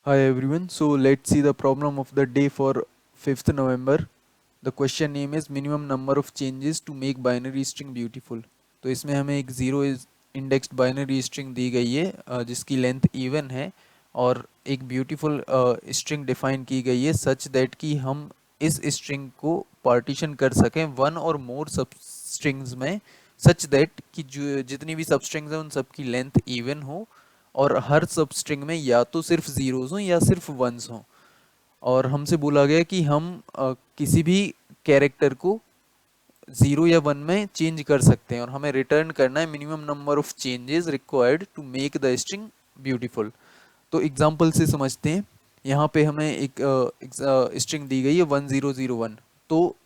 Hi everyone, so let's see the problem of the day for 5th November. The question name is minimum number of changes to make binary string beautiful. तो इसमें हमें एक zero indexed binary string दी गई है जिसकी length even है और एक ब्यूटीफुल स्ट्रिंग डिफाइन की गई है सच दैट कि हम इस स्ट्रिंग को पार्टीशन कर सकें वन और मोर सब स्ट्रिंग्स में सच दैट कि जो जितनी भी सब स्ट्रिंग्स हैं उन सब की लेंथ इवन हो और हर सब स्ट्रिंग में या तो सिर्फ ज़ीरोज़ हों या सिर्फ वंस हों। और हमसे बोला गया कि हम किसी भी कैरेक्टर को ज़ीरो या वन में चेंज कर सकते हैं और हमें रिटर्न करना है minimum number of changes required to make the string beautiful. तो एग्जांपल से समझते हैं। यहाँ पे हमें एक स्ट्रिंग दी गई है 1001। तो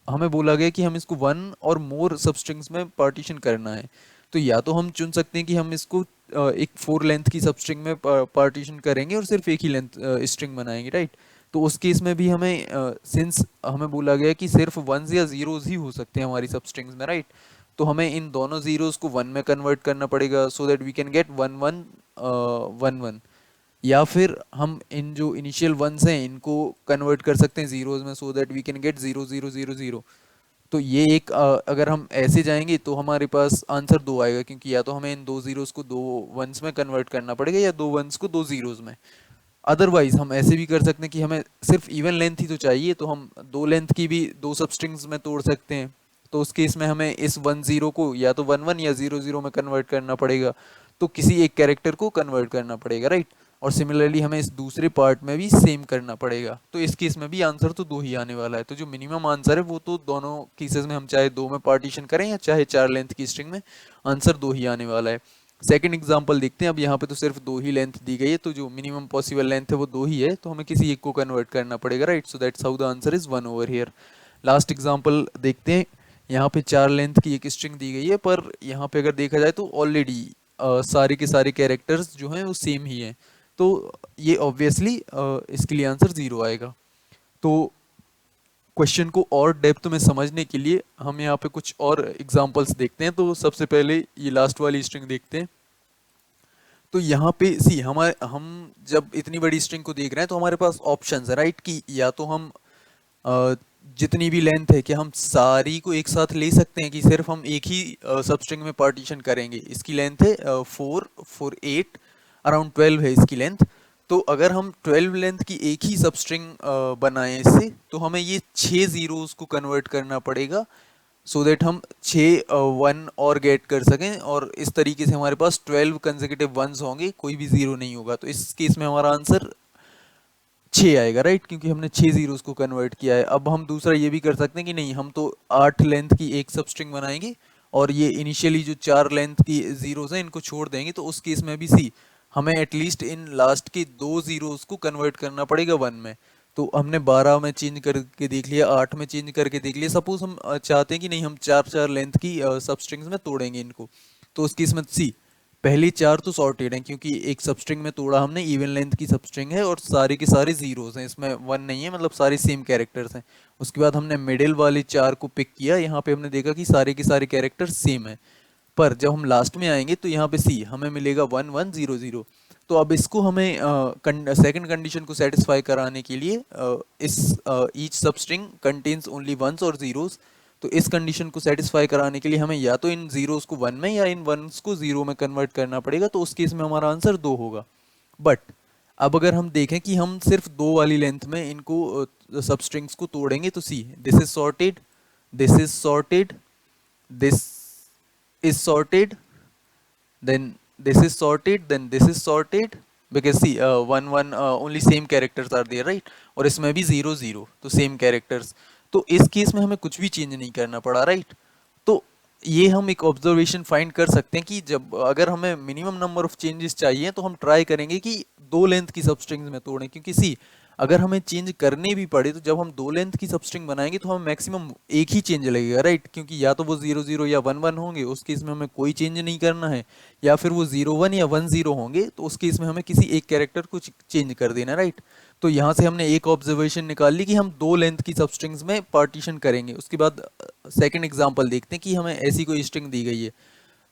हमें बोला गया कि हम इसको वन और मोर सब स्ट्रिंग्स में पार्टीशन करना है। तो या तो हम चुन सकते हैं कि हम इसको एक 4 लेंथ की सब स्ट्रिंग में पार्टीशन करेंगे और सिर्फ एक ही लेंथ स्ट्रिंग बनाएंगे, राइट। तो उस केस में भी हमें सिंस हमें बोला गया कि सिर्फ वंस या ज़ीरोज़ ही हो सकते हैं हमारी सब स्ट्रिंग्स में, राइट। तो हमें इन दोनों ज़ीरोज़ को वन में कन्वर्ट करना पड़ेगा so that we can get one one one one. या फिर हम इन जो इनिशियल वंस हैं इनको कन्वर्ट कर सकते हैं ज़ीरोज़ में so that we can get zero zero zero zero. तो ये एक अगर हम ऐसे जाएंगे तो हमारे पास आंसर दो आएगा क्योंकि या तो हमें इन दो ज़ीरोज़ को दो वंस में कन्वर्ट करना पड़ेगा या दो वंस को दो ज़ीरोज़ में। अदरवाइज हम ऐसे भी कर सकते हैं कि हमें सिर्फ इवन लेंथ ही तो चाहिए तो हम दो लेंथ की भी दो सब स्ट्रिंग्स में तोड़ सकते हैं। तो उस केस में हमें इस वन ज़ीरो को या तो वन वन या ज़ीरो ज़ीरो में कन्वर्ट करना पड़ेगा। तो किसी एक कैरेक्टर को कन्वर्ट करना पड़ेगा, राइट। और सिमिलरली हमें इस दूसरे पार्ट में भी सेम करना पड़ेगा। तो इस केस में भी आंसर तो दो ही आने वाला है। तो जो मिनिमम आंसर है वो तो दोनों केसेस में हम चाहे दो में पार्टीशन करें या चाहे चार लेंथ की स्ट्रिंग में, आंसर दो ही आने वाला है। सेकंड एग्जांपल देखते हैं। अब यहाँ पे तो सिर्फ दो ही लेंथ दी गई है तो जो मिनिमम पॉसिबल लेंथ है वो दो ही है तो हमें किसी एक को कन्वर्ट करना पड़ेगा, right. So that's how the answer is one over here. Last example देखते हैं। यहाँ पे चार लेंथ की एक स्ट्रिंग दी गई है पर यहाँ पे अगर देखा जाए तो ऑलरेडी सारे के सारे कैरेक्टर्स जो हैं वो सेम ही हैं। तो ये ऑब्वियसली इसके लिए आंसर ज़ीरो आएगा। तो क्वेश्चन को और डेप्थ में समझने के लिए हम यहाँ पे कुछ और एग्जांपल्स देखते हैं। तो सबसे पहले ये लास्ट वाली स्ट्रिंग देखते हैं। तो यहाँ पे सी हमारे हम जब इतनी बड़ी स्ट्रिंग को देख रहे हैं तो हमारे पास ऑप्शंस है, राइट। कि या तो हम अ, जितनी भी लेंथ है कि हम सारी को एक साथ ले सकते हैं कि सिर्फ हम एक ही सब स्ट्रिंग में पार्टीशन करेंगे। इसकी लेंथ है 4 4 8 अराउंड 12 है इसकी लेंथ। तो अगर हम 12 लेंथ की एक ही सब स्ट्रिंग बनाएं इससे तो हमें ये 6 ज़ीरोज़ को कन्वर्ट करना पड़ेगा सो दैट हम 6 वन और गेट कर सकें और इस तरीके से हमारे पास 12 कंसेक्यूटिव वंस होंगे, कोई भी ज़ीरो नहीं होगा। तो इस केस में हमारा आंसर 6 आएगा, राइट, क्योंकि हमने 6 ज़ीरोज़ को कन्वर्ट किया है। अब हम दूसरा ये भी कर सकते हैं कि नहीं हम तो 8 लेंथ की एक सब स्ट्रिंग बनाएंगे और ये इनिशियली जो 4 लेंथ की ज़ीरोज़ हैं इनको छोड़ देंगे। तो उस केस में भी सी हमें एटलीस्ट इन लास्ट के दो ज़ीरोज़ को कन्वर्ट करना पड़ेगा वन में। तो हमने 12 में चेंज करके देख लिया, 8 में चेंज करके देख लिया। सपोज हम चाहते हैं कि नहीं हम चार चार लेंथ की सब स्ट्रिंग्स में तोड़ेंगे इनको। तो उस केस में सी पहली चार तो सॉर्टेड हैं क्योंकि एक सब स्ट्रिंग में तोड़ा हमने, इवन लेंथ की सब स्ट्रिंग है और सारे के सारे ज़ीरोज़ हैं, इसमें वन नहीं है, मतलब सारे सेम कैरेक्टर्स हैं। उसके बाद हमने मिडिल वाले चार को पिक किया, यहाँ पे हमने देखा कि सारे के सारे कैरेक्टर सेम हैं। पर जब हम लास्ट में आएंगे तो यहाँ पे सी हमें मिलेगा 1100। तो अब इसको हमें सेकंड कंडीशन को सेटिस्फाई कराने के लिए इस each substring contains only ones और ज़ीरोज़। तो इस कंडीशन को सेटिस्फाई कराने के लिए हमें या तो इन ज़ीरोज़ को वन में या इन वंस को ज़ीरो में कन्वर्ट करना पड़ेगा। तो उस केस में हमारा आंसर दो होगा। बट अब अगर हम देखें कि हम सिर्फ दो वाली लेंथ में इनको सब स्ट्रिंग्स को तोड़ेंगे तो see this is sorted, this is sorted, this is sorted, then this is sorted, then this is sorted, because see one only same characters are there, right। और इसमें भी ज़ीरो ज़ीरो तो सेम कैरेक्टर्स। तो इस case में हमें कुछ भी चेंज नहीं करना पड़ा, राइट। तो ये हम एक ऑब्जर्वेशन फाइंड कर सकते हैं कि जब अगर हमें मिनिमम नंबर ऑफ चेंजेस चाहिए तो हम ट्राई करेंगे कि दो लेंथ की सब स्ट्रिंग्स में तोड़ें। क्योंकि सी अगर हमें चेंज करने भी पड़े तो जब हम दो लेंथ की सब स्ट्रिंग बनाएंगे तो हमें मैक्सिमम एक ही चेंज लगेगा, राइट। क्योंकि या तो वो ज़ीरो ज़ीरो या वन वन होंगे, उस केस में हमें कोई चेंज नहीं करना है। या फिर वो ज़ीरो वन या वन ज़ीरो होंगे तो उस केस में हमें किसी एक कैरेक्टर को चेंज कर देना, राइट। तो यहाँ से हमने एक ऑब्जर्वेशन निकाल ली कि हम दो लेंथ की सब स्ट्रिंग्स में पार्टीशन करेंगे। उसके बाद सेकंड एग्जांपल देखते हैं कि हमें ऐसी कोई स्ट्रिंग दी गई है।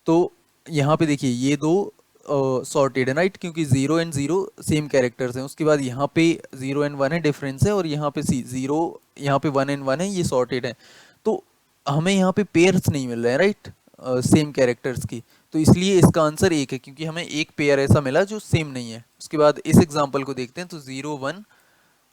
तो यहाँ पे देखिए ये दो सॉर्टेड है राइट, क्योंकि zero and zero same characters हैं। उसके बाद यहाँ पे जीरो एंड वन है, डिफरेंस है, और यहाँ पे सी जीरो, यहाँ पे वन एंड वन है, ये सॉर्टेड है। तो हमें यहाँ पे पेयर्स नहीं मिल रहे हैं राइट, सेम कैरेक्टर्स की। तो इसलिए इसका आंसर एक है, क्योंकि हमें एक पेयर ऐसा मिला जो सेम नहीं है। उसके बाद इस एग्जांपल को देखते हैं, तो zero one,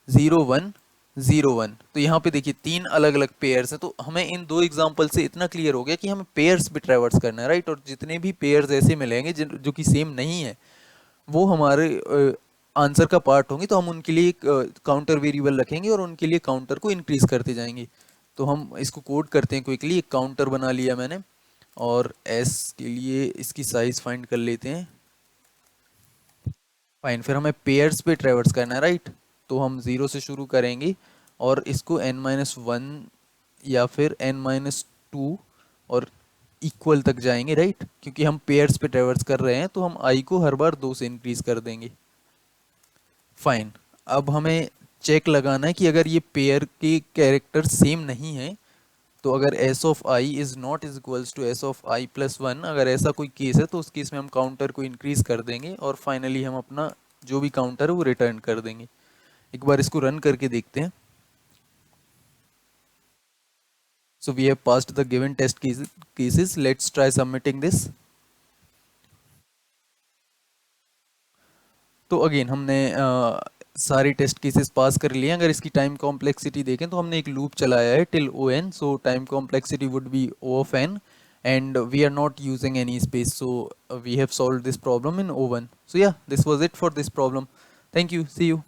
zero one, zero one, तो यहाँ पे देखिए तीन अलग अलग पेयर्स हैं। तो हमें इन दो एग्जांपल से इतना क्लियर हो गया कि हमें पेयर्स पे ट्रैवर्स करना है राइट। और जितने भी पेयर्स ऐसे मिलेंगे जो कि सेम नहीं है, वो हमारे आंसर का पार्ट होंगे। तो हम उनके लिए काउंटर वेरिएबल रखेंगे और उनके लिए काउंटर को इंक्रीज करते जाएंगे। तो हम इसको कोड करते हैं क्विकली। एक काउंटर बना लिया मैंने, और एस के लिए इसकी साइज फाइंड कर लेते हैं। फाइन, फिर हमें पेयर्स पे ट्रेवर्स करना है राइट। तो हम ज़ीरो से शुरू करेंगे और इसको n माइनस वन या फिर n माइनस टू और इक्वल तक जाएंगे राइट, क्योंकि हम पेयर्स पे ट्रेवर्स कर रहे हैं। तो हम i को हर बार दो से इंक्रीज कर देंगे। फाइन, अब हमें चेक लगाना है कि अगर ये पेयर के कैरेक्टर सेम नहीं है, तो अगर s of i is not is equals to s of i plus one, अगर ऐसा कोई केस है तो उस केस में हम काउंटर को इंक्रीज कर देंगे और फाइनली हम अपना जो भी काउंटर है वो रिटर्न कर देंगे। एक बार इसको रन करके देखते हैं। So we have passed the given test cases, let's try submitting this. तो अगेन हमने सारे टेस्ट केसेस पास कर लिए हैं। अगर इसकी टाइम कॉम्प्लेक्सिटी देखें तो हमने एक लूप चलाया है till O N, so time complexity would be O of N, and we are not using any space, so we have solved this problem in O1. So yeah, this was it for this problem. Thank you, see you.